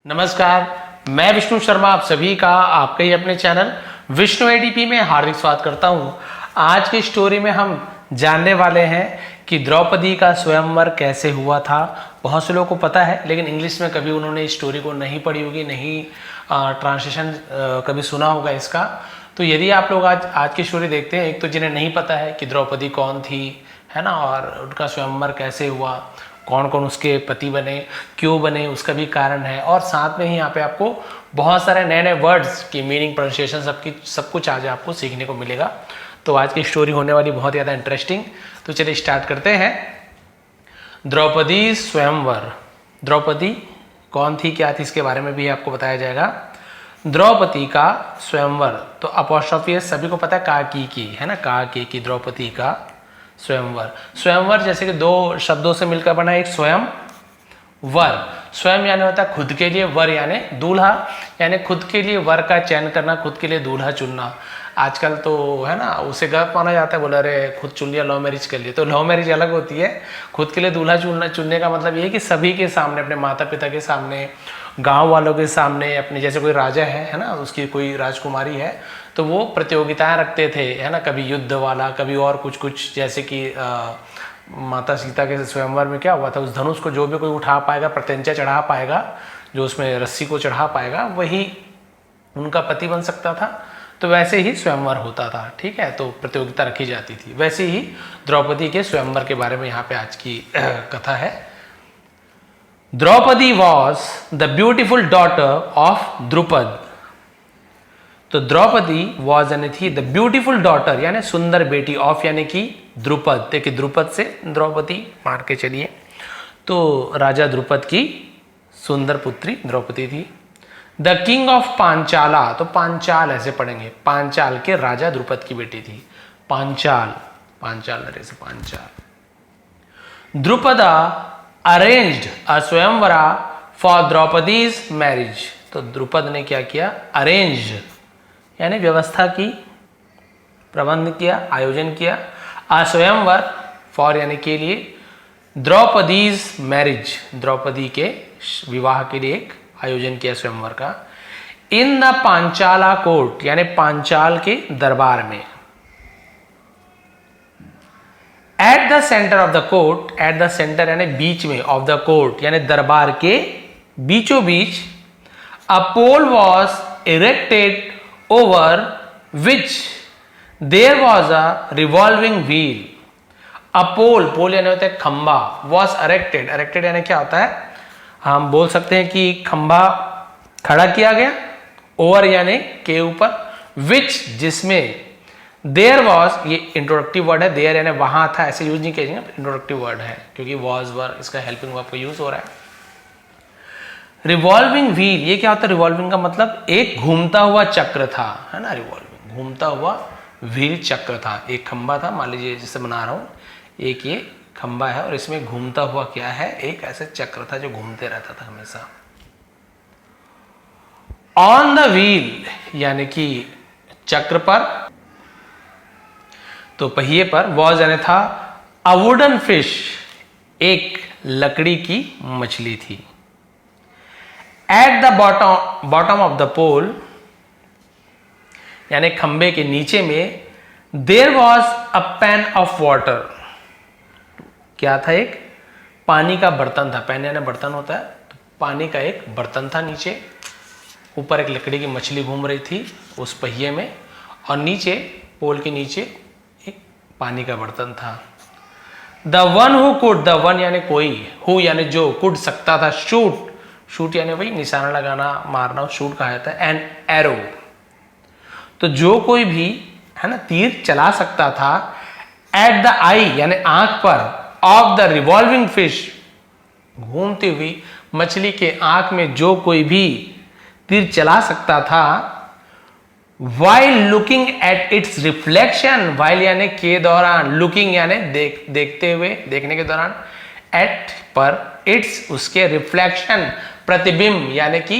नमस्कार, मैं विष्णु शर्मा आप सभी का आपके ही अपने चैनल विष्णु एडीपी में हार्दिक स्वागत करता हूं। आज की स्टोरी में हम जानने वाले हैं कि द्रौपदी का स्वयंवर कैसे हुआ था। बहुत से लोगों को पता है, लेकिन इंग्लिश में कभी उन्होंने इस स्टोरी को नहीं पढ़ी होगी, नहीं ट्रांसलेशन कभी सुना होगा इसका। तो यदि आप लोग आज की स्टोरी देखते हैं, एक तो जिन्हें नहीं पता है कि द्रौपदी कौन थी, है ना, और उनका स्वयंवर कैसे हुआ, कौन कौन उसके पति बने, क्यों बने, उसका भी कारण है। और साथ में ही यहाँ पे आपको बहुत सारे नए नए वर्ड्स की मीनिंग, प्रोनाउंसिएशन, सब कुछ आज आपको सीखने को मिलेगा। तो आज की स्टोरी होने वाली बहुत ज़्यादा इंटरेस्टिंग। तो चलिए स्टार्ट करते हैं। द्रौपदी स्वयंवर। द्रौपदी कौन थी, क्या थी, इसके बारे में भी आपको बताया जाएगा। द्रौपदी का स्वयंवर, तो अपॉस्ट्रोफी सभी को पता है, का की है ना, का की द्रौपदी का स्वयंवर। स्वयंवर जैसे कि दो शब्दों से मिलकर बना एक स्वयं वर। स्वयं यानी होता है खुद के लिए, वर यानी दूल्हा, यानी खुद के लिए वर का चयन करना, खुद के लिए दूल्हा चुनना। आजकल तो है ना, उसे गलत माना जाता है, बोला अरे खुद चुन लिया, लव मैरिज कर लिया। तो लव मैरिज अलग होती है, खुद के लिए दूल्हा चुनने का मतलब ये है कि सभी के सामने, अपने माता पिता के सामने, गांव वालों के सामने, अपने जैसे कोई राजा है ना, उसकी कोई राजकुमारी है, तो वो प्रतियोगिताएं रखते थे, है ना, कभी युद्ध वाला, कभी और कुछ। जैसे कि माता सीता के स्वयंवर में क्या हुआ था, उस धनुष को जो भी कोई उठा पाएगा, प्रत्यंचा चढ़ा पाएगा, जो उसमें रस्सी को चढ़ा पाएगा, वही उनका पति बन सकता था। तो वैसे ही स्वयंवर होता था, ठीक है। तो प्रतियोगिता रखी जाती थी। वैसे ही द्रौपदी के स्वयंवर के बारे में यहाँ पे आज की कथा है। Draupadi was the beautiful daughter of Drupad. तो द्रौपदी वॉज यानी थी द ब्यूटीफुल डॉटर, यानी सुंदर बेटी, ऑफ यानी कि द्रुपद। देखिए द्रुपद से द्रौपदी मार के चलिए, तो राजा द्रुपद की सुंदर पुत्री द्रौपदी थी। द किंग ऑफ पांचाला, तो पांचाल ऐसे पढ़ेंगे, पांचाल के राजा द्रुपद की बेटी थी। पांचाल नरे से Panchal. Drupada arranged a swayamvara for Draupadi's marriage. तो द्रुपद ने क्या किया, अरेंज यानी व्यवस्था की, प्रबंध किया, आयोजन किया, आ स्वयंवर फॉर यानी के लिए, द्रौपदीज मैरिज द्रौपदी के विवाह के लिए एक आयोजन किया स्वयंवर का। इन द पांचाला कोर्ट यानी पांचाल के दरबार में। At the centre of the court, at the centre यानी बीच में, ऑफ द कोर्ट यानी दरबार के बीचों बीच, a pole was erected over which there was a revolving wheel. A pole यानी होता है खंबा, was erected यानी क्या होता है, हम बोल सकते हैं कि खंबा खड़ा किया गया, over यानी के ऊपर, which जिसमें, there was ये इंट्रोडक्टिव वर्ड है, there यानी वहां था, ऐसे यूज नहीं कीजिएगा, इंट्रोडक्टिव वर्ड है क्योंकि was वर इसका हेल्पिंग वर्ब का यूज हो रहा है। रिवॉल्विंग व्हील, ये क्या होता है, रिवॉल्विंग का मतलब एक घूमता हुआ चक्र था, है ना, रिवॉल्विंग घूमता हुआ व्हील चक्र था। एक खंबा था, मान लीजिए जिसे बना रहा हूं, एक ये खंबा है और इसमें घूमता हुआ क्या है, एक ऐसे चक्र था जो घूमते रहता था हमेशा। ऑन द व्हील यानी कि चक्र पर, तो पहिए पर, वॉज यानी था, अ वुडन फिश एक लकड़ी की मछली थी। At the bottom of the pole यानी खंबे के नीचे में, there was a pan of water, क्या था, एक पानी का बर्तन था। पैन यानी बर्तन होता है, तो पानी का एक बर्तन था नीचे, ऊपर एक लकड़ी की मछली घूम रही थी उस पहिए में, और नीचे पोल के नीचे एक पानी का बर्तन था। The one who could, the one यानी कोई, हु यानी जो, कुड सकता था, शूट यानी वही निशाना लगाना, मारना, शूट कहा जाता है, एन एरो, तो जो कोई भी, है ना, तीर चला सकता था। एट द आई यानी आंख पर, ऑफ द रिवॉल्विंग फिश घूमती हुई मछली के आंख में जो कोई भी तीर चला सकता था। While looking at its reflection, while यानी के दौरान, लुकिंग यानी देखते हुए, देखने के दौरान, एट पर, इट्स उसके, रिफ्लेक्शन प्रतिबिंब यानी कि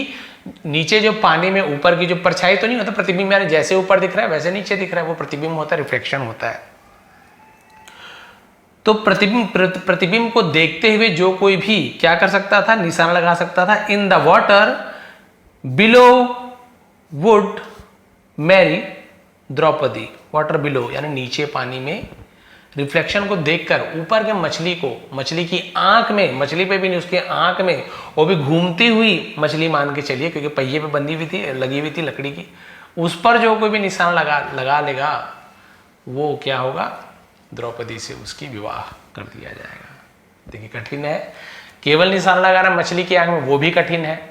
नीचे जो पानी में ऊपर की जो परछाई तो नहीं होता, प्रतिबिंब यानी जैसे ऊपर दिख रहा है वैसे नीचे दिख रहा है, वो प्रतिबिंब होता है, रिफ्लेक्शन होता है। तो प्रतिबिंब को देखते हुए जो कोई भी क्या कर सकता था, निशाना लगा सकता था। In the water below would marry Draupadi, water below यानी नीचे पानी में रिफ्लेक्शन को देखकर ऊपर के मछली को, मछली की आंख में, मछली पे भी नहीं उसके आंख में, वो भी घूमती हुई मछली मान के चलिए क्योंकि पहिए पे बंधी हुई थी, लगी हुई थी लकड़ी की, उस पर जो कोई भी निशान लगा लेगा वो क्या होगा, द्रौपदी से उसकी विवाह कर दिया जाएगा। देखिए कठिन है, केवल निशान लगाना मछली की आंख में वो भी कठिन है,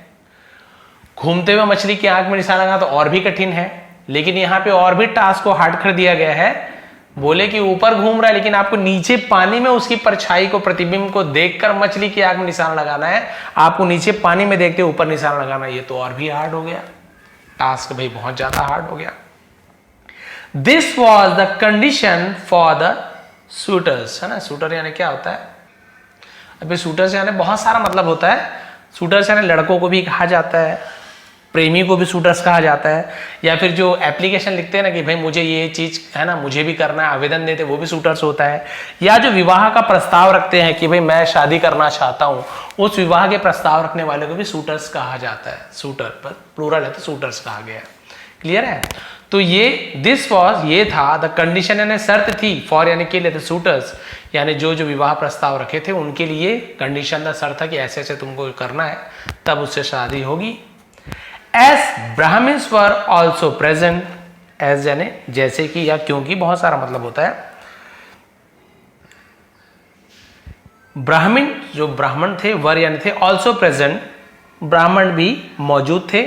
घूमते हुए मछली की आंख में निशान लगाना तो और भी कठिन है, लेकिन यहाँ पे और भी टास्क को हार्ड कर दिया गया है। बोले कि ऊपर घूम रहा है लेकिन आपको नीचे पानी में उसकी परछाई को, प्रतिबिंब को देखकर मछली की आंख में निशान लगाना है, आपको नीचे पानी में देखते ऊपर निशान लगाना है, ये तो और भी हार्ड हो गया, टास्क भाई बहुत ज्यादा हार्ड हो गया। This was the condition for the shooters, है ना, शूटर यानी क्या होता है, अभी शूटर्स यानी बहुत सारा मतलब होता है, शूटर्स यानी लड़कों को भी कहा जाता है, प्रेमी को भी शूटर्स कहा जाता है, या फिर जो एप्लीकेशन लिखते हैं ना कि भाई मुझे ये चीज है ना मुझे भी करना है, आवेदन देते वो भी शूटर्स होता है, या जो विवाह का प्रस्ताव रखते हैं कि भाई मैं शादी करना चाहता हूं, उस विवाह के प्रस्ताव रखने वाले को भी शूटर्स कहा जाता है, शूटर पर प्लूरल है तो शूटर्स कहा गया है। क्लियर है? तो ये दिस वॉज, ये था, द कंडीशन यानी शर्त थी, फॉर यानी के लिए, द शूटर्स यानी जो जो विवाह प्रस्ताव रखे थे उनके लिए कंडीशन था, शर्त था कि ऐसे ऐसे तुमको करना है तब उससे शादी होगी। As Brahmins were also present, as यानी जैसे कि या क्योंकि बहुत सारा मतलब होता है। ब्राह्मण जो ब्राह्मण थे, वर यानी थे, also present ब्राह्मण भी मौजूद थे।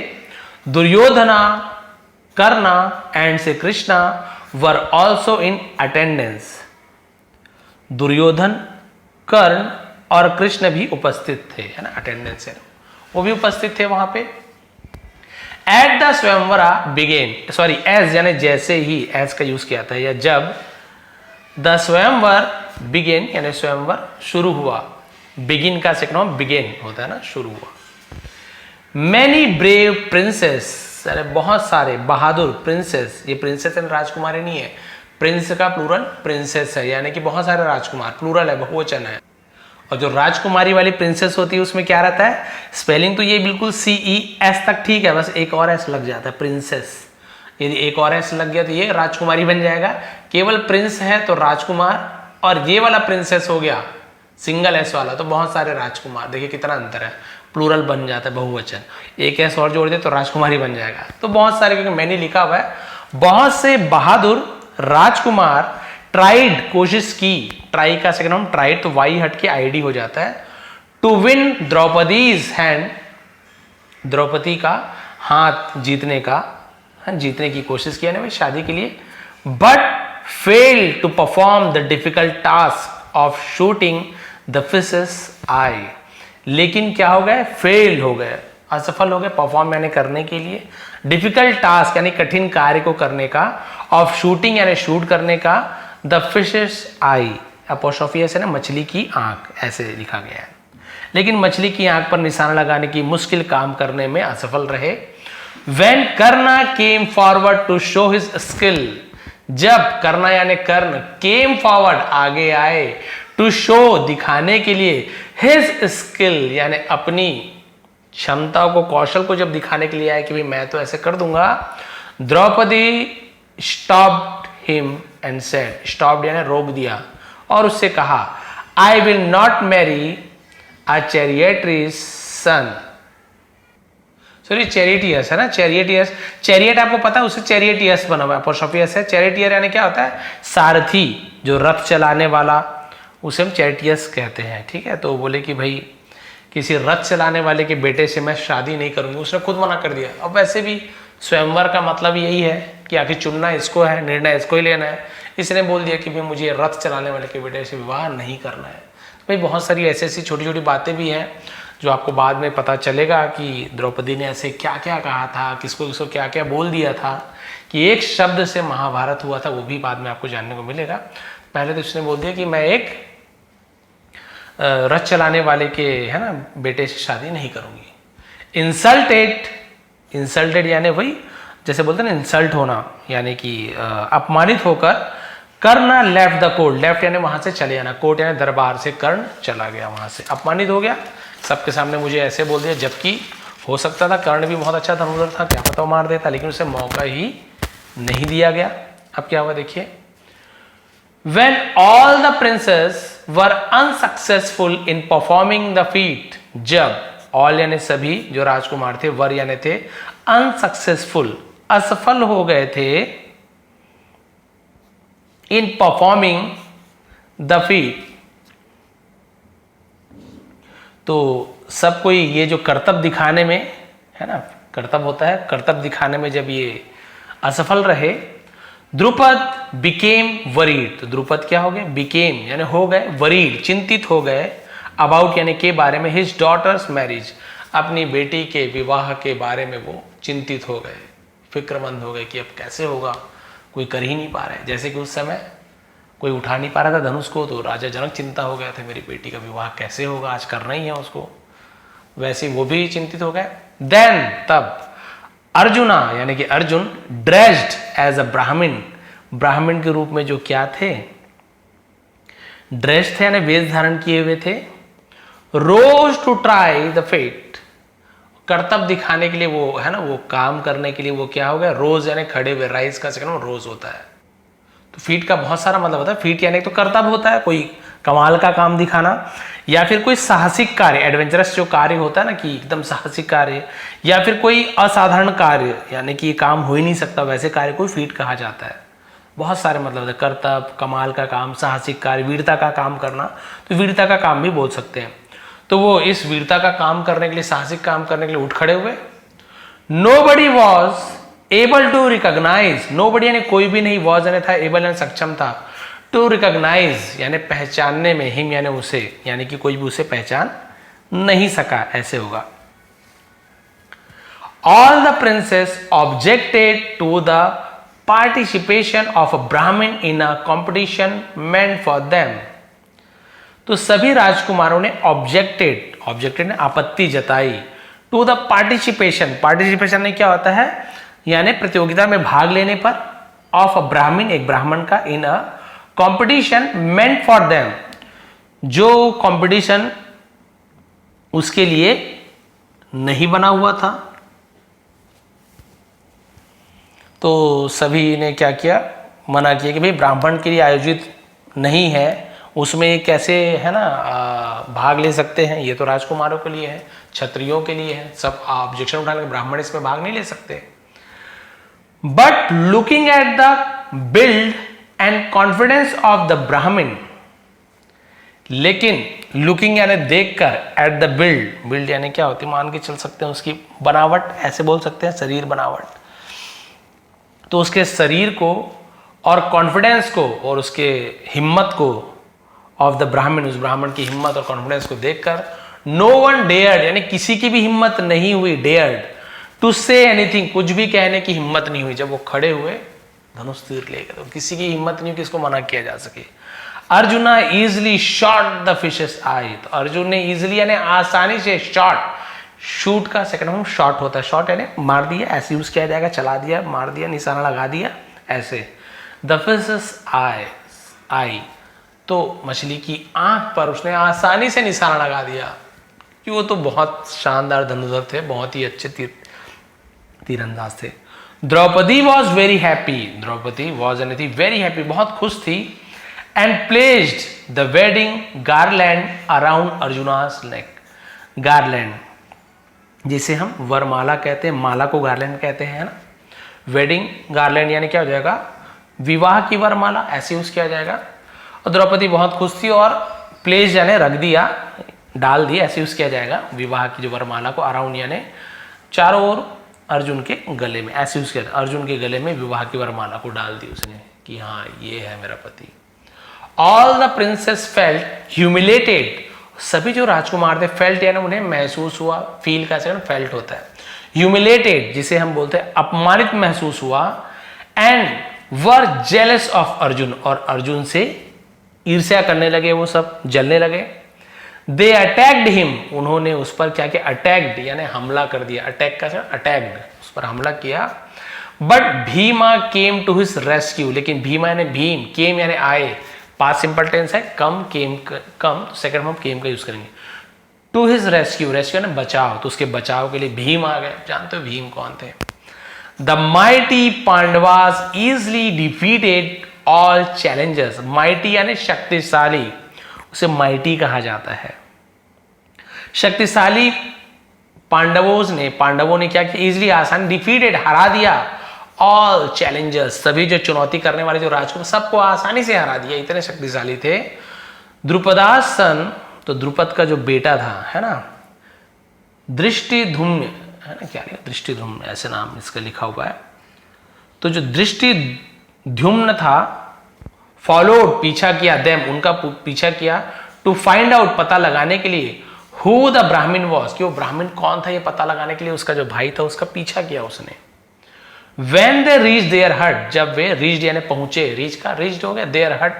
Duryodhana, Karna and Shri Krishna were also in attendance, Duryodhan, Karna और कृष्ण भी उपस्थित थे, है ना, अटेंडेंस है वो भी उपस्थित थे वहां पे। At the swayamvara began, sorry as यानी जैसे ही, एज का यूज किया था, या जब द स्वयंवर बिगेन यानी स्वयंवर शुरू हुआ, बिगिन का सेकंड फॉर्म बिगेन होता है ना, शुरू हुआ। मैनी ब्रेव प्रिंसेस, अरे बहुत सारे बहादुर प्रिंसेस, ये प्रिंसेस यानी राजकुमारी नहीं है, प्रिंस का प्लूरल प्रिंसेस है, यानी कि बहुत सारे राजकुमार, प्लूरल है, बहुवचन है। और जो राजकुमारी वाली प्रिंसेस होती है उसमें क्या रहता है, स्पेलिंग तो ये बिल्कुल CES तक ठीक है, बस एक और एस लग जाता है, प्रिंसेस, यदि एक और एस लग गया तो ये राजकुमारी बन जाएगा। केवल प्रिंस है तो राजकुमार, और ये वाला प्रिंसेस हो गया सिंगल एस वाला तो बहुत सारे राजकुमार। देखिए कितना अंतर है, प्लूरल बन जाता है, बहुवचन, एक एस और जोड़ दे तो राजकुमारी बन जाएगा। तो बहुत सारे, क्योंकि मैंने लिखा हुआ है, बहुत से बहादुर राजकुमार ट्राइड, कोशिश की, ट्राई का सेकंड फॉर्म ट्राइड तो वाई हट के आईडी हो जाता है, टू विन द्रौपदीज हैंड, द्रौपदी का हाथ जीतने का, जीतने की कोशिश किया ना भाई शादी के लिए, but fail to perform the difficult task of shooting the fishes eye, लेकिन क्या हो गए, फेल हो गए, असफल हो गए, परफॉर्म यानी करने के लिए, डिफिकल्ट टास्क यानी कठिन कार्य को करने का, ऑफ शूटिंग यानी शूट करने का, द फिशेस आई, अपोस्ट्रोफी है ना, मछली की आंख, ऐसे लिखा गया है, लेकिन मछली की आंख पर निशाना लगाने की मुश्किल काम करने में असफल रहे। When Karna came forward to show his skill, जब कर्णा यानी कर्ण केम फॉरवर्ड आगे आए, टू शो दिखाने के लिए, हिज स्किल यानी अपनी क्षमता को, कौशल को जब दिखाने के लिए आए कि भाई मैं तो ऐसे कर दूंगा, Draupadi stopped him and said, stopped यानी रोक दिया और उससे कहा, I will not marry a charioteer's son, sorry charioteer's है ना, चैरियटियस, चैरियट आपको पता है उससे चैरियटियस बना हुआ है, अपोस्ट्रोफियस है, चैरिटियर यानी क्या होता है, सारथी, जो रथ चलाने वाला, उसे हम चैरिटियस कहते हैं, ठीक है। तो बोले कि भाई किसी रथ चलाने वाले के बेटे से मैं शादी नहीं करूंगी, उसने खुद मना कर दिया। अब वैसे भी स्वयंवर का मतलब यही है कि आखिर चुनना इसको है, निर्णय इसको ही लेना है, इसने बोल दिया कि भाई मुझे रथ चलाने वाले के बेटे से विवाह नहीं करना है। भाई बहुत सारी ऐसी ऐसी छोटी छोटी बातें भी हैं जो आपको बाद में पता चलेगा कि द्रौपदी ने ऐसे क्या क्या कहा था, किसको किसको क्या क्या बोल दिया था, कि एक शब्द से महाभारत हुआ था, वो भी बाद में आपको जानने को मिलेगा। पहले तो उसने बोल दिया कि मैं एक रथ चलाने वाले के, है ना, बेटे से शादी नहीं करूंगी। इंसल्टेड, इंसल्टेड यानी वही जैसे बोलते हैं ना, इंसल्ट होना, यानी कि अपमानित होकर, कर्ण लेफ्ट द कोर्ट, लेफ्ट यानी वहां से चले जाना, कोर्ट यानी दरबार से कर्ण चला गया, वहां से अपमानित हो गया, सबके सामने मुझे ऐसे बोल दिया, जबकि हो सकता था कर्ण भी बहुत अच्छा धनुर्धर था, क्या पता वो मार देता, लेकिन उसे मौका ही नहीं दिया गया। अब क्या हुआ देखिए, When all the princes were unsuccessful in performing the feat, जब all यानी सभी जो राजकुमार थे, वर यानी थे, unsuccessful असफल हो गए थे in performing the feat, तो सब कोई ये जो कर्तव्य दिखाने में है ना, कर्तव्य होता है, कर्तव्य दिखाने में जब ये असफल रहे, द्रुपद बिकेम वरीड, तो द्रुपद क्या हो गए, बिकेम यानी हो गए, वरीड चिंतित हो गए, अबाउट यानी के बारे में, हिज डॉटर्स मैरिज अपनी बेटी के विवाह के बारे में वो चिंतित हो गए, फिक्रमंद हो गए कि अब कैसे होगा, कोई कर ही नहीं पा रहा है। जैसे कि उस समय कोई उठा नहीं पा रहा था धनुष को, तो राजा जनक चिंता हो गया था मेरी बेटी का विवाह कैसे होगा, आज करना ही है उसको, वैसे वो भी चिंतित हो गए। देन तब अर्जुना यानी कि अर्जुन ड्रेस्ड एज अ ब्राह्मण, ब्राह्मण के रूप में जो क्या थे, ड्रेस्ड थे यानी वेश धारण किए हुए थे, रोज टू ट्राई द फेट, कर्तव्य दिखाने के लिए वो है ना, वो काम करने के लिए वो क्या हो गया, रोज यानी खड़े हुए, राइज का सेकंड रोज होता है, तो फीट का बहुत सारा मतलब होता है। फीट यानी तो कर्तव्य होता है, कोई कमाल का काम दिखाना, या फिर कोई साहसिक कार्य, एडवेंचरस जो कार्य होता है ना कि एकदम साहसिक कार्य, या फिर कोई असाधारण कार्य यानी कि ये काम हो ही नहीं सकता, वैसे कार्य को फीट कहा जाता है। बहुत सारे मतलब होते हैं, कर्तव्य, कमाल का काम, साहसिक कार्य, वीरता का काम करना, तो वीरता का काम भी बोल सकते हैं। तो वो इस वीरता का काम करने के लिए, साहसिक काम करने के लिए उठ खड़े हुए। Nobody was able to recognise, nobody यानी कोई भी नहीं, वॉज यानी था, एबल यानी सक्षम था, टू रिकॉग्नाइज यानी पहचानने में, हिम यानी उसे, यानी कि कोई भी उसे पहचान नहीं सका, ऐसे होगा। All the princes objected to the participation of a Brahmin in a competition meant for them, तो सभी राजकुमारों ने ऑब्जेक्टेड, ऑब्जेक्टेड ने आपत्ति जताई, टू द पार्टिसिपेशन, पार्टिसिपेशन में क्या होता है यानी प्रतियोगिता में भाग लेने पर, ऑफ अ ब्राह्मण एक ब्राह्मण का, in a competition meant for them, जो कंपटीशन उसके लिए नहीं बना हुआ था। तो सभी ने क्या किया, मना किया कि भाई ब्राह्मण के लिए आयोजित नहीं है, उसमें कैसे है ना भाग ले सकते हैं, ये तो राजकुमारों के लिए है, क्षत्रियों के लिए है, सब ऑब्जेक्शन उठाने के ब्राह्मण इसमें भाग नहीं ले सकते। But looking at the build and confidence of the ब्राह्मण, लेकिन लुकिंग यानी देखकर, एट द बिल्ड, बिल्ड यानी क्या होती है, मान के चल सकते हैं उसकी बनावट, ऐसे बोल सकते हैं शरीर बनावट, तो उसके शरीर को और कॉन्फिडेंस को और उसके हिम्मत को, ऑफ द ब्राह्मण, उस ब्राह्मण की हिम्मत और कॉन्फिडेंस को देखकर, नो वन डेयर्ड यानी किसी की भी हिम्मत नहीं हुई, डेयर्ड टू से एनीथिंग, कुछ भी कहने की हिम्मत नहीं हुई। जब वो खड़े हुए धनुष तीर लेकर, तो किसी की हिम्मत नहीं हुई कि इसको मना किया जा सके। Arjuna easily shot the fishes eye, तो अर्जुन ने इजिली यानी आसानी से, शॉट, शूट का सेकंड फॉर्म शॉट होता है, शॉट यानी मार दिया, ऐसे यूज किया जाएगा, चला दिया, मार दिया, निशाना लगा दिया, ऐसे। द फिशेस आई, तो मछली की आंख पर उसने आसानी से निशाना लगा दिया, कि वो तो बहुत शानदार धनुर्धर थे, बहुत ही अच्छे तीरंदाज थे। Draupadi was very happy, Draupadi was यानी थी वेरी हैप्पी, बहुत खुश थी, and placed the wedding garland around Arjuna's neck, garland जिसे हम वरमाला कहते हैं, माला को गार्लैंड कहते हैं ना, वेडिंग गार्लैंड यानी क्या हो जाएगा, विवाह की वरमाला, ऐसे यूज किया जाएगा। और द्रौपदी बहुत खुश थी और प्लेस यानी रख दिया, डाल दिया, ऐसे यूज किया जाएगा, विवाह की जो वरमाला को, अराउंड यानी चारों ओर अर्जुन के गले में, ऐसे यूज किया, अर्जुन के गले में विवाह की वरमाला को डाल दी उसने, कि हाँ ये है मेरा पति। All the princess felt humiliated, सभी जो राजकुमार थे, फेल्ट यानी उन्हें महसूस हुआ, फील का सेकंड फेल्ट होता है, ह्यूमिलेटेड जिसे हम बोलते हैं अपमानित महसूस हुआ, and were jealous of Arjun, और अर्जुन से ईर्ष्या करने लगे, वो सब जलने लगे। दे अटैक्ड हिम, उन्होंने उस पर क्या किया, अटैक्ड यानी हमला कर दिया, अटैक का अटैक्ड, उस पर हमला किया। But Bhima came to his rescue, लेकिन भीमा यानी भीम, केम यानी आए, पास्ट सिंपल टेंस है, कम केम, कम सेकंड फॉर्म केम का यूज करेंगे, टू हिज रेस्क्यू, रेस्क्यू ने बचाव, तो उसके बचाव के लिए भीम आ गए। जानते हो भीम कौन थे? The mighty Pandavas easily defeated all Challengers. Mighty यानी शक्तिशाली, उसे माइटी कहा जाता है। शक्तिशाली पांडवों ने क्या किया? इजली, आसान, डिफीटेड, हरा दिया ऑल चैलेंजर्स, सभी जो चुनौती करने वाले जो राजकुमार, सबको आसानी से हरा दिया, इतने शक्तिशाली थे। द्रुपदासन, तो द्रुपद का जो बेटा था, है ना, दृष्टिधुम्न, है ना, क्या लिखा? दृष्टिधुम्न, ऐसे नाम इसका लिखा हुआ है। तो जो दृष्टिधुम्न था, फॉलोड, पीछा किया, देम, उनका पीछा किया, टू फाइंड आउट, पता लगाने के लिए, हु द ब्राह्मण वॉज, कि वो ब्राह्मण कौन था, ये पता लगाने के लिए उसका जो भाई था उसका पीछा किया उसने। When they reached their hut, जब वे reached यानी पहुंचे, reached हो गया, their hut,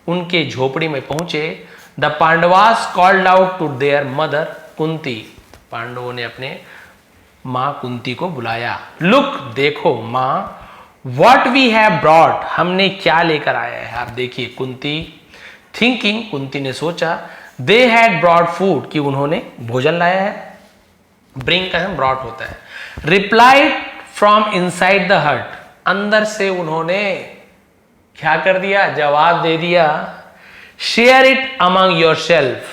उनके झोपड़ी में पहुंचे, the Pandavas called out to their mother Kunti, पांडवों ने अपने माँ कुंती को बुलाया। Look, देखो माँ, what we have brought, हमने क्या लेकर आया है, आप देखिए। कुंती thinking, कुंती ने सोचा, they had brought food, कि उन्होंने भोजन लाया है। bring का brought होता है। replied फ्रॉम इनसाइड द हट, अंदर से उन्होंने क्या कर दिया? जवाब दे दिया। Share it among your self,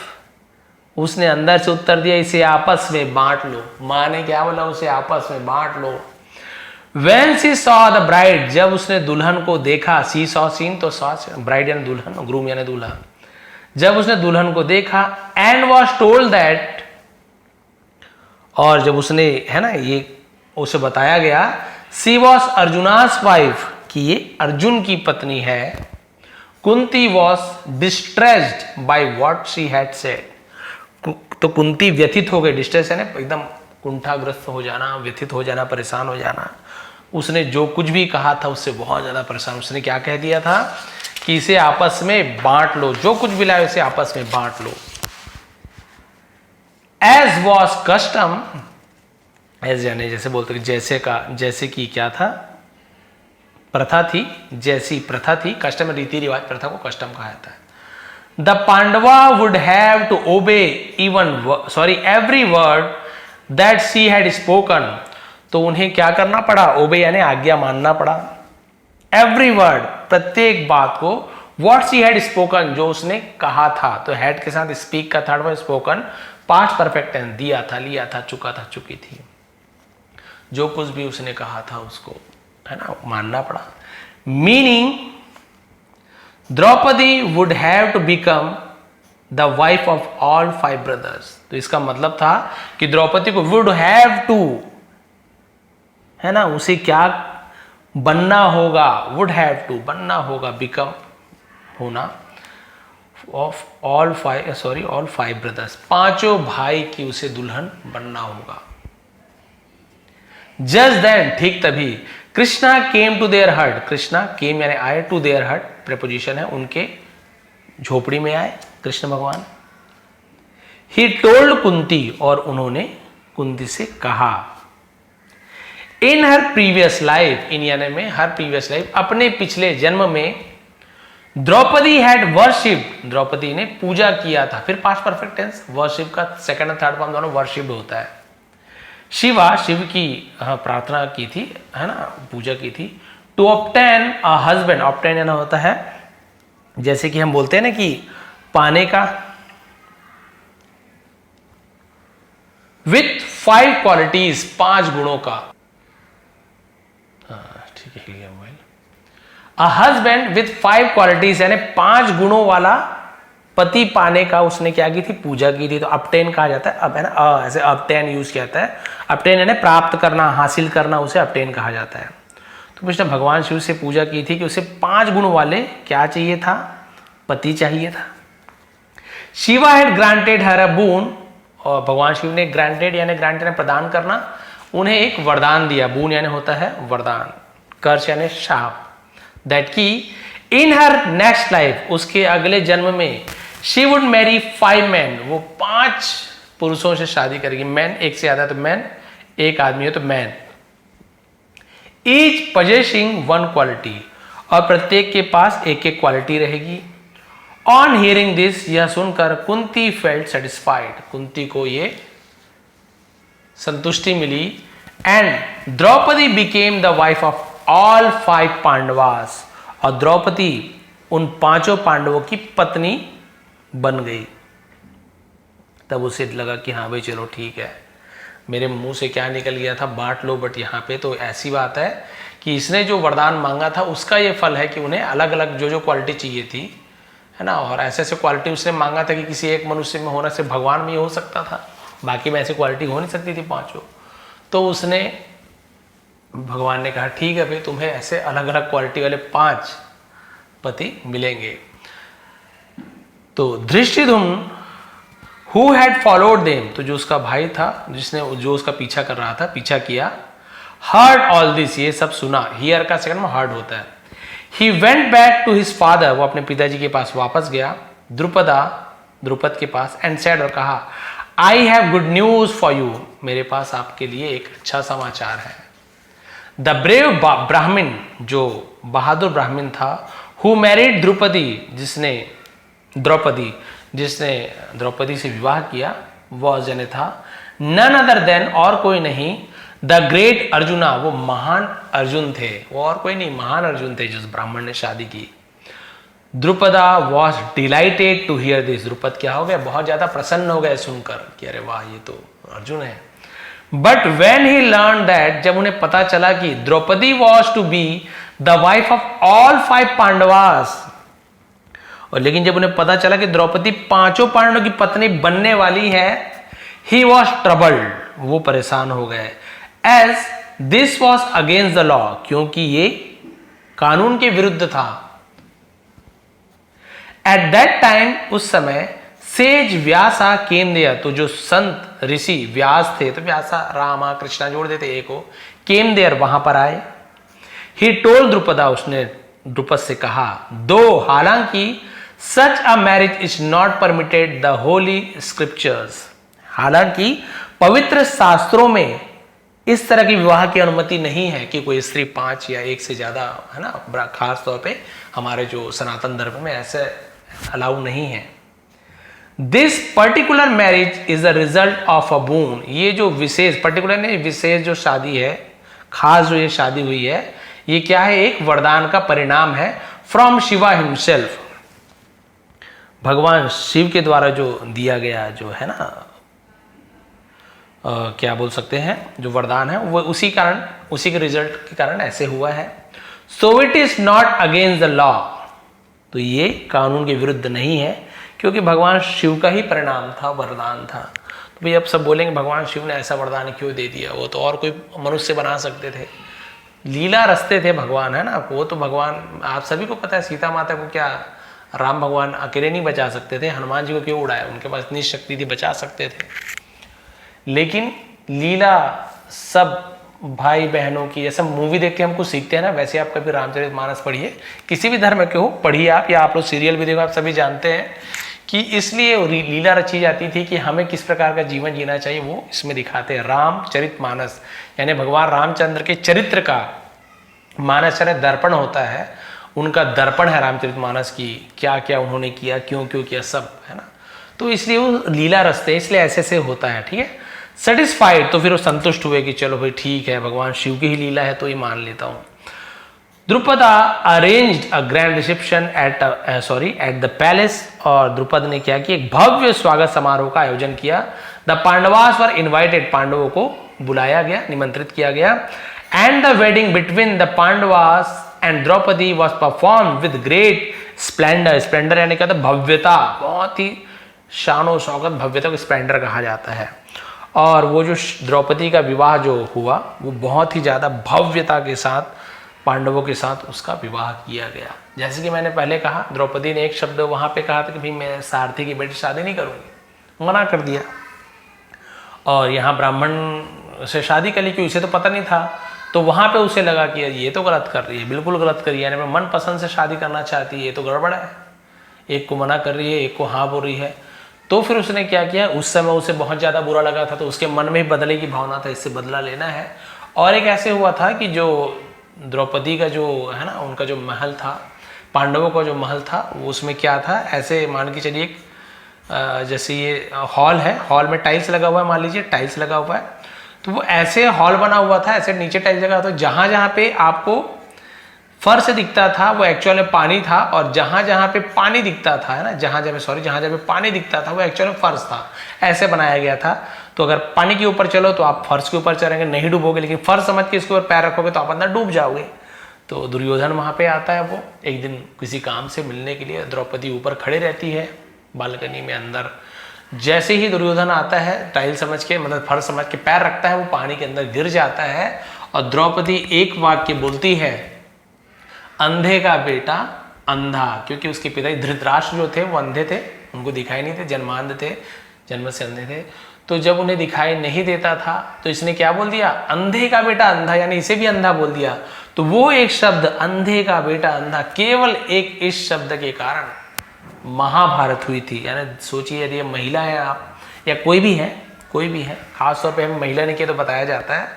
उसने अंदर से उत्तर दिया, इसे आपस में बांट लो। मां ने क्या बोला? उसे आपस में बांट लो। When she saw the bride, जब उसने दुल्हन को देखा, सी सॉ, सीन तो सॉ, ब्राइड यानी दुल्हन, ग्रूम यानी दूल्हा, जब उसने दुल्हन को देखा, एंड वॉज टोल्ड दैट, और जब उसने, है ना, ये उसे बताया गया, सी वॉज अर्जुनास वाइफ, कि ये अर्जुन की पत्नी है। Kunti was distressed by what she had said, तो कुंती व्यथित हो गई। डिस्ट्रेस है ना, एकदम कुंठाग्रस्त हो जाना, व्यथित हो जाना, परेशान हो जाना। उसने जो कुछ भी कहा था उससे बहुत ज्यादा परेशान। उसने क्या कह दिया था कि इसे आपस में बांट लो, जो कुछ भी लाए उसे आपस में बांट लो। एज वॉज कस्टम, एज यानी जैसे बोलते कि जैसे का, जैसे कि क्या था? प्रथा थी, जैसी प्रथा थी। कस्टम रीति रिवाज, प्रथा को कस्टम कहा जाता है। The Pandava would have to obey every word that she had spoken, तो उन्हें क्या करना पड़ा? ओबे यानी आज्ञा मानना पड़ा। एवरी वर्ड, प्रत्येक बात को, व्हाट शी हैड स्पोकन, जो उसने कहा था। तो हैड के साथ स्पीक का third word spoken, past perfect tense, दिया था, लिया था, चुका था, चुकी थी। जो कुछ भी उसने कहा था उसको, है ना, मानना पड़ा। Meaning, Draupadi would have to become the wife of all 5 brothers, तो इसका मतलब था कि द्रौपदी को वुड हैव टू, है ना, उसे क्या बनना होगा? वुड हैव टू, बनना होगा, बिकम, होना, ऑफ ऑल 5 ब्रदर्स, 5 भाई की उसे दुल्हन बनना होगा। जस्ट देन, ठीक तभी, कृष्णा केम टू देयर हट, कृष्णा केम यानी आए, टू देयर हट प्रेपोजिशन है, उनके झोपड़ी में आए कृष्ण भगवान। ही टोल्ड कुंती, और उन्होंने कुंती से कहा। इन हर प्रीवियस लाइफ, इन यानी में हर प्रीवियस लाइफ, अपने पिछले जन्म में, द्रौपदी हैड वर्शिप, द्रौपदी ने पूजा किया था। फिर पास्ट परफेक्ट टेंस, वर्शिप का सेकंड और थर्ड फॉर्म दोनों वर्शिप होता है। शिवा, शिव की प्रार्थना की थी, है ना, पूजा की थी। To obtain a husband, obtain यानी होता है, जैसे कि हम बोलते हैं ना कि पाने का, विथ 5 क्वालिटीज, 5 गुणों का, ठीक है, लिया mobile. A husband with 5 qualities यानी 5 गुणों वाला पति पाने का उसने क्या की थी? पूजा की थी। तो अपटेन कहा जाता है, अब है ना, ऐसे अपटेन यूज किया जाता है। अपटेन यानी प्राप्त करना, हासिल करना, उसे अपटेन कहा जाता है। तो कृष्ण भगवान शिव से पूजा की थी कि उसे 5 गुण वाले क्या चाहिए था? पति चाहिए था। शिवा हैड ग्रांटेड हर अ बून, और भगवान शिव ने ग्रांटेड यानी प्रदान करना, उन्हें एक वरदान दिया। बून यानी होता है वरदान, कर्ष यानी शाप। दैट की इन हर नेक्स्ट लाइफ, उसके अगले जन्म में, शी वुड मैरी 5 मैन, वो 5 पुरुषों से शादी करेगी। मैन एक से ज्यादा तो मैन, एक आदमी हो तो मैन। ईच पजेसिंग 1 क्वालिटी, और प्रत्येक के पास एक एक क्वालिटी रहेगी। ऑन हियरिंग दिस, यह सुनकर कुंती फेल्ट सेटिस्फाइड, कुंती को ये संतुष्टि मिली। And Draupadi became the wife of all 5 Pandavas, और द्रौपदी उन 5 पांडवों की पत्नी बन गई। तब उसे लगा कि हाँ भाई चलो ठीक है, मेरे मुंह से क्या निकल गया था बांट लो, बट यहाँ पे तो ऐसी बात है कि इसने जो वरदान मांगा था उसका ये फल है कि उन्हें अलग अलग जो जो क्वालिटी चाहिए थी, है ना, और ऐसे ऐसे क्वालिटी उसने मांगा था कि किसी एक मनुष्य में होने से भगवान में हो सकता था, बाकी में ऐसी क्वालिटी हो नहीं सकती थी 5। तो उसने, भगवान ने कहा ठीक है भाई, तुम्हें ऐसे अलग अलग क्वालिटी वाले 5 पति मिलेंगे। तो Dhrishtadyumna Who had followed them, तो जो उसका भाई था, जिसने जो उसका पीछा कर रहा था, पीछा किया, heard all this, ये सब सुना, hear का सेकंड में heard होता है। He went back to his father, वो अपने पिताजी के पास वापस गया, द्रुपद के पास, and said, और कहा, I have good news for you, मेरे पास आपके लिए एक अच्छा समाचार है। The brave ब्राह्मण, जो बहादुर ब्राह्मण था, who married जिसने द्रौपदी से विवाह किया, वह जने था नन अदर देन, और कोई नहीं, द ग्रेट अर्जुना, वो महान अर्जुन थे, वो और कोई नहीं, महान अर्जुन थे जिस ब्राह्मण ने शादी की। Drupada was delighted to hear this, Drupad क्या हो गया, बहुत ज्यादा प्रसन्न हो गए सुनकर कि अरे वाह ये तो अर्जुन है। But when he learn that, जब उन्हें पता चला कि Draupadi was to be the wife of all 5 Pandavas, और लेकिन जब उन्हें पता चला कि द्रौपदी 5 पांडवों की पत्नी बनने वाली है, ही वॉज ट्रबल्ड, वो परेशान हो गए। As this was against the law, क्योंकि ये कानून के विरुद्ध था। एट दैट टाइम, उस समय, सेज व्यासा केम देयर, तो जो संत ऋषि व्यास थे, तो व्यासा रामा कृष्णा जोड़ देते एक को, केम देयर, वहां पर आए। ही टोल्ड द्रुपदा, उसने द्रुपद से कहा, दो हालांकि such a marriage is not permitted the holy scriptures, हालांकि पवित्र शास्त्रों में इस तरह की विवाह की अनुमति नहीं है कि कोई स्त्री 5 या 1 से ज्यादा, है ना, खास तौर पे हमारे जो सनातन धर्म में ऐसे अलाउ नहीं है। This particular marriage is the result of a boon, ये जो विशेष, पर्टिकुलर नहीं, विशेष जो शादी है, खास जो ये शादी हुई है, ये क्या है, एक वरदान का परिणाम है, फ्रॉम शिवा हिमसेल्फ, भगवान शिव के द्वारा जो दिया गया, जो है ना, क्या बोल सकते हैं, जो वरदान है, वो उसी के रिजल्ट के कारण ऐसे हुआ है। So it is not against the law, तो ये कानून के विरुद्ध नहीं है, क्योंकि भगवान शिव का ही परिणाम था, वरदान था। तो भाई अब सब बोलेंगे भगवान शिव ने ऐसा वरदान क्यों दे दिया, वो तो और कोई मनुष्य बना सकते थे, लीला रचते थे भगवान, है ना, वो तो भगवान, आप सभी को पता है, सीता माता को क्या राम भगवान अकेले नहीं बचा सकते थे, हनुमान जी को क्यों उड़ाया, उनके पास इतनी शक्ति थी, बचा सकते थे। लेकिन लीला सब भाई बहनों की, जैसे मूवी देख के हमको सीखते हैं ना, वैसे आप कभी रामचरितमानस पढ़िए, किसी भी धर्म के हो पढ़िए आप, या आप लोग सीरियल भी देखो, आप सभी जानते हैं कि इसलिए लीला रची जाती थी कि हमें किस प्रकार का जीवन जीना चाहिए, वो इसमें दिखाते हैं। रामचरितमानस यानी भगवान रामचंद्र के चरित्र का, मानस यानी दर्पण होता है, उनका दर्पण है रामचरितमानस की, क्या क्या उन्होंने किया, क्यों क्यों किया, सब, है ना। तो इसलिए वो लीला रचते, इसलिए ऐसे से होता है, ठीक है। सेटिस्फाइड, तो फिर वो संतुष्ट हुए कि चलो भाई ठीक है, भगवान शिव की ही लीला है तो ये मान लेता हूं। Drupada arranged a grand reception at the palace, और द्रुपद ने क्या किया, एक भव्य स्वागत समारोह का आयोजन किया। द पांडवास वर इन्वाइटेड, पांडवों को बुलाया गया, निमंत्रित किया गया। And the wedding between the Pandavas and Draupadi was perform with great splendour, splendour यानी क्या था, भव्यता, बहुत ही शानो शौकत, भव्यता को स्प्लेंडर कहा जाता है। और वो जो द्रौपदी का विवाह जो हुआ, वो बहुत ही ज्यादा भव्यता के साथ पांडवों के साथ उसका विवाह किया गया। जैसे कि मैंने पहले कहा, द्रौपदी ने एक शब्द वहां पे कहा था कि भाई मैं सारथी की बेटी शादी नहीं करूंगी, मना कर दिया। और यहाँ ब्राह्मण से शादी कर ली, क्योंकि उसे तो पता नहीं था, तो वहां पे उसे लगा कि ये तो गलत कर रही है, बिल्कुल गलत कर रही है, यानी मैं मन पसंद से शादी करना चाहती है, ये तो गड़बड़ है, एक को मना कर रही है, एक को हाँ बोल रही है। तो फिर उसने क्या किया, उस समय उसे बहुत ज्यादा बुरा लगा था, तो उसके मन में ही बदले की भावना था, इससे बदला लेना है। और एक ऐसे हुआ था कि जो द्रौपदी का जो है ना, उनका जो महल था, पांडवों का जो महल था वो उसमें क्या था, ऐसे मान के चलिए जैसे ये हॉल है, हॉल में टाइल्स लगा हुआ है, मान लीजिए टाइल्स लगा हुआ है, तो वो ऐसे हॉल बना हुआ था, ऐसे नीचे टाइल्स लगा, तो जहां जहां पे आपको फर्श दिखता था वो एक्चुअल में पानी था, और जहां जहां पे पानी दिखता था, है ना, जहां जहां पे पानी दिखता था वो एक्चुअल में फर्श था, ऐसे बनाया गया था। तो अगर पानी के ऊपर चलो तो आप फर्श के ऊपर चलेंगे, नहीं डूबोगे, लेकिन फर्श समझ के इसके ऊपर पैर रखोगे तो आप अंदर डूब जाओगे। तो दुर्योधन वहां पे आता है, वो एक दिन किसी काम से मिलने के लिए, द्रौपदी ऊपर खड़े रहती है बालकनी में अंदर। जैसे ही दुर्योधन आता है, टाइल समझ के, मतलब फर्श समझ के पैर रखता है, वो पानी के अंदर गिर जाता है, और द्रौपदी एक वाक्य बोलती है, अंधे का बेटा अंधा, क्योंकि उसके पिता धृतराष्ट्र जो थे वो अंधे थे, उनको दिखाई नहीं थे, जन्मांध थे, जन्म से अंधे थे। तो जब उन्हें दिखाई नहीं देता था तो इसने क्या बोल दिया, अंधे का बेटा अंधा, यानी इसे भी अंधा बोल दिया। तो वो एक शब्द अंधे का बेटा अंधा, केवल एक इस शब्द के कारण महाभारत हुई थी। यानी सोचिए, यदि महिला है आप या कोई भी है, खासतौर पर हमें महिला ने किया तो बताया जाता है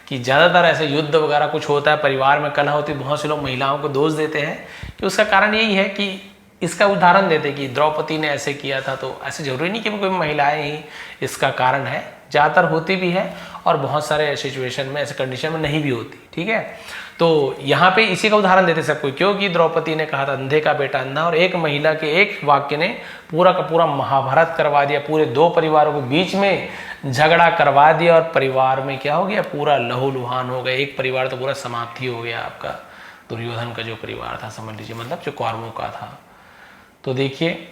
कि ज़्यादातर ऐसे युद्ध वगैरह कुछ होता है, परिवार में कलह होती है, बहुत से लोग महिलाओं को दोष देते हैं कि उसका कारण यही है कि इसका उदाहरण देते कि द्रौपदी ने ऐसे किया था। तो ऐसे जरूरी नहीं कि कोई महिलाएं ही इसका कारण है, ज़्यादातर होती भी है, और बहुत सारे सिचुएशन में, ऐसे कंडीशन में नहीं भी होती, ठीक है। तो यहाँ पे इसी का उदाहरण देते सब कोई, क्योंकि द्रौपदी ने कहा था अंधे का बेटा अंधा, और एक महिला के एक वाक्य ने पूरा का पूरा महाभारत करवा दिया, पूरे दो परिवारों के बीच में झगड़ा करवा दिया, और परिवार में क्या हो गया, पूरा लहूलुहान हो गया, एक परिवार तो पूरा समाप्ति हो गया आपका, दुर्योधन का जो परिवार था समझ लीजिए, मतलब जो कौरवों का था। तो देखिए,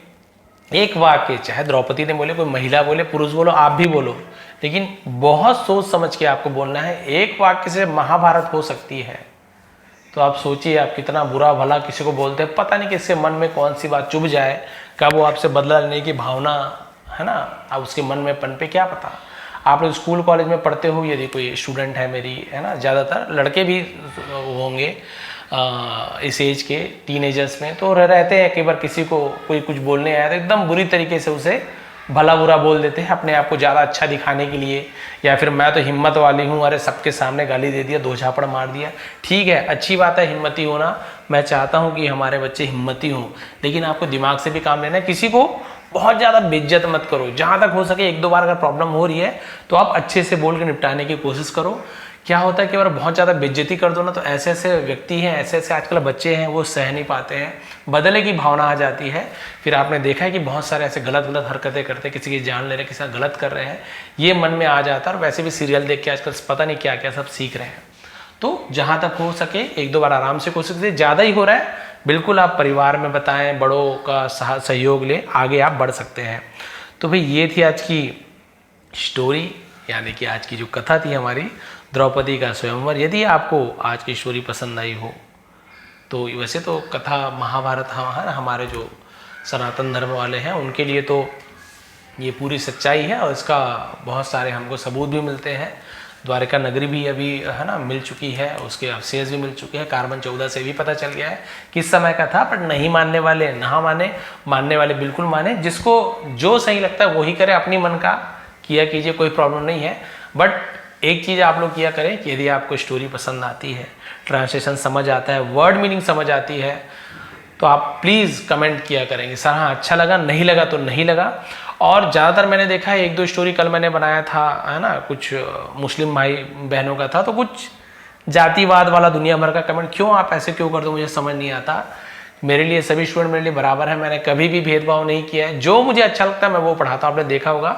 एक वाक्य, चाहे द्रौपदी ने बोले, कोई महिला बोले, पुरुष बोलो, आप भी बोलो, लेकिन बहुत सोच समझ के आपको बोलना है। एक वाक्य से महाभारत हो सकती है, तो आप सोचिए आप कितना बुरा भला किसी को बोलते हैं, पता नहीं किसके मन में कौन सी बात चुभ जाए, कब वो आपसे बदला लेने की भावना, है ना, अब उसके मन में पनपे, क्या पता। आप लोग स्कूल कॉलेज में पढ़ते हो, यदि कोई स्टूडेंट है मेरी, है ना, ज़्यादातर लड़के भी होंगे इस एज के, टीनेजर्स में, तो रहते हैं कई बार किसी को कोई कुछ बोलने आया तो एकदम बुरी तरीके से उसे भला बुरा बोल देते हैं, अपने आप को ज़्यादा अच्छा दिखाने के लिए, या फिर मैं तो हिम्मत वाली हूँ, अरे सबके सामने गाली दे दिया, दो झापड़ मार दिया। ठीक है, अच्छी बात है हिम्मती होना, मैं चाहता हूँ कि हमारे बच्चे हिम्मती हों, लेकिन आपको दिमाग से भी काम लेना है। किसी को बहुत ज़्यादा बेइज्जत मत करो, जहाँ तक हो सके एक दो बार अगर प्रॉब्लम हो रही है तो आप अच्छे से बोल के निपटाने की कोशिश करो। क्या होता है कि अगर बहुत ज़्यादा बेइज्जती कर दो ना, तो ऐसे ऐसे व्यक्ति हैं, ऐसे ऐसे आजकल बच्चे हैं, वो सह नहीं पाते हैं, बदले की भावना आ जाती है। फिर आपने देखा है कि बहुत सारे ऐसे गलत गलत हरकतें करते हैं, किसी की जान ले रहे हैं, किसी का गलत कर रहे हैं, ये मन में आ जाता है। और वैसे भी सीरियल देख के आजकल पता नहीं क्या क्या सब सीख रहे हैं। तो जहाँ तक हो सके एक दो बार आराम से कोशिश करिए, ज़्यादा ही हो रहा है बिल्कुल आप परिवार में बताएं, बड़ों का सहयोग लें, आगे आप बढ़ सकते हैं। तो भाई ये थी आज की स्टोरी, यानी कि आज की जो कथा थी हमारी द्रौपदी का स्वयंवर। यदि आपको आज की स्टोरी पसंद आई हो तो, वैसे तो कथा महाभारत हमारे जो सनातन धर्म वाले हैं उनके लिए तो ये पूरी सच्चाई है, और इसका बहुत सारे हमको सबूत भी मिलते हैं। द्वारिका नगरी भी अभी, है ना, मिल चुकी है, उसके अवशेष भी मिल चुके हैं, कार्बन 14 से भी पता चल गया है किस समय का था। पर नहीं मानने वाले ना माने, मानने वाले बिल्कुल माने, जिसको जो सही लगता है वही करे, अपनी मन का किया कीजिए, कोई प्रॉब्लम नहीं है। बट एक चीज़ आप लोग किया करें कि यदि आपको स्टोरी पसंद आती है, ट्रांसलेशन समझ आता है, वर्ड मीनिंग समझ आती है, तो आप प्लीज़ कमेंट किया करेंगे, सर हाँ अच्छा लगा, नहीं लगा तो नहीं लगा। और ज़्यादातर मैंने देखा है, एक दो स्टोरी कल मैंने बनाया था, है ना, कुछ मुस्लिम भाई बहनों का था, तो कुछ जातिवाद वाला दुनिया भर का कमेंट, क्यों आप ऐसे क्यों कर दो, मुझे समझ नहीं आता। मेरे लिए सभी स्टूडेंट मेरे लिए बराबर है, मैंने कभी भी भेदभाव नहीं किया है, जो मुझे अच्छा लगता है मैं वो पढ़ाता हूँ। आपने देखा होगा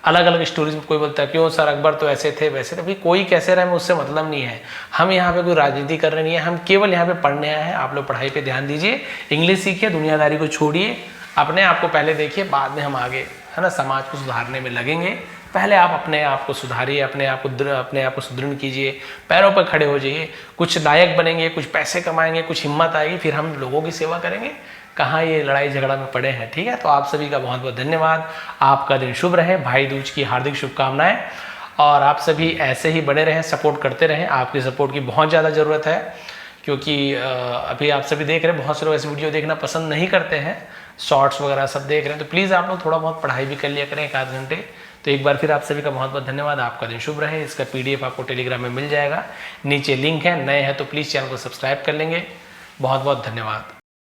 अलग अलग स्टोरीज में कोई बोलता है क्यों सर अकबर तो ऐसे थे वैसे थे, भाई कोई कैसे रहे उससे मतलब नहीं है। हम यहाँ पे कोई राजनीति कर रहे नहीं है, हम केवल यहाँ पे पढ़ने आए हैं। आप लोग पढ़ाई पे ध्यान दीजिए, इंग्लिश सीखिए, दुनियादारी को छोड़िए, अपने आप को पहले देखिए, बाद में हम आगे, है ना, समाज को सुधारने में लगेंगे। पहले आप अपने आप को सुधारिए, अपने आप को सुदृढ़ कीजिए, पैरों पर खड़े हो जाइए, कुछ लायक बनेंगे, कुछ पैसे कमाएंगे, कुछ हिम्मत आएगी, फिर हम लोगों की सेवा करेंगे। कहाँ ये लड़ाई झगड़ा में पड़े हैं। ठीक है, तो आप सभी का बहुत बहुत धन्यवाद। आपका दिन शुभ रहे, भाई दूज की हार्दिक शुभकामनाएं, और आप सभी ऐसे ही बने रहें, सपोर्ट करते रहें। आपकी सपोर्ट की बहुत ज़्यादा ज़रूरत है, क्योंकि अभी आप सभी देख रहे हैं बहुत से लोग ऐसे वीडियो देखना पसंद नहीं करते हैं, शॉर्ट्स वगैरह सब देख रहे हैं, तो प्लीज़ आप लोग थोड़ा बहुत पढ़ाई भी कर लिया करें, एक आध घंटे। तो एक बार फिर आप सभी का बहुत बहुत धन्यवाद। आपका दिन शुभ रहे। इसका PDF आपको टेलीग्राम में मिल जाएगा, नीचे लिंक है, नए हैं तो प्लीज़ चैनल को सब्सक्राइब कर लेंगे। बहुत बहुत धन्यवाद।